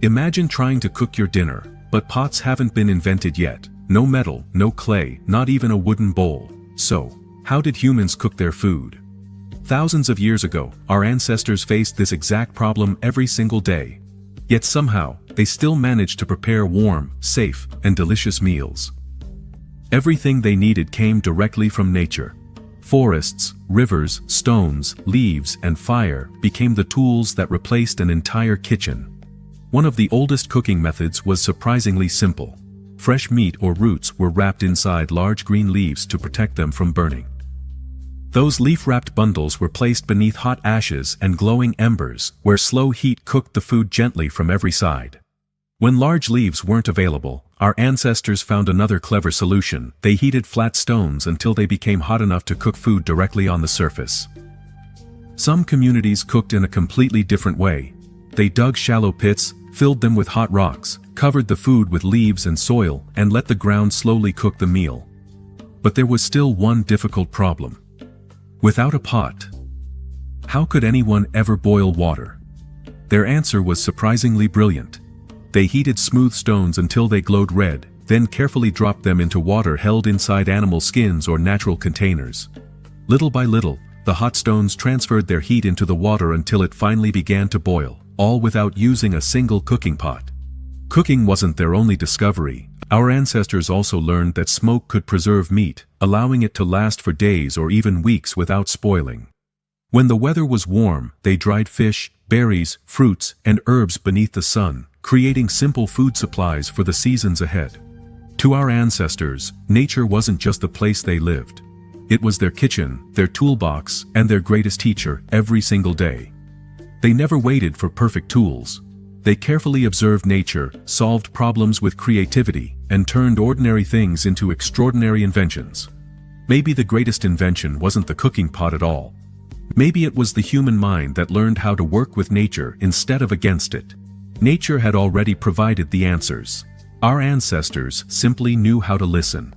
Imagine trying to cook your dinner, but pots haven't been invented yet. No metal, no clay, not even a wooden bowl. So, how did humans cook their food? Thousands of years ago, our ancestors faced this exact problem every single day. Yet somehow, they still managed to prepare warm, safe, and delicious meals. Everything they needed came directly from nature. Forests, rivers, stones, leaves, and fire became the tools that replaced an entire kitchen. One of the oldest cooking methods was surprisingly simple. Fresh meat or roots were wrapped inside large green leaves to protect them from burning. Those leaf-wrapped bundles were placed beneath hot ashes and glowing embers, where slow heat cooked the food gently from every side. When large leaves weren't available, our ancestors found another clever solution. They heated flat stones until they became hot enough to cook food directly on the surface. Some communities cooked in a completely different way. They dug shallow pits, filled them with hot rocks, covered the food with leaves and soil, and let the ground slowly cook the meal. But there was still one difficult problem. Without a pot, how could anyone ever boil water? Their answer was surprisingly brilliant. They heated smooth stones until they glowed red, then carefully dropped them into water held inside animal skins or natural containers. Little by little, the hot stones transferred their heat into the water until it finally began to boil, all without using a single cooking pot. Cooking wasn't their only discovery. Our ancestors also learned that smoke could preserve meat, allowing it to last for days or even weeks without spoiling. When the weather was warm, they dried fish, berries, fruits, and herbs beneath the sun, creating simple food supplies for the seasons ahead. To our ancestors, nature wasn't just the place they lived. It was their kitchen, their toolbox, and their greatest teacher every single day. They never waited for perfect tools. They carefully observed nature, solved problems with creativity, and turned ordinary things into extraordinary inventions. Maybe the greatest invention wasn't the cooking pot at all. Maybe it was the human mind that learned how to work with nature instead of against it. Nature had already provided the answers. Our ancestors simply knew how to listen.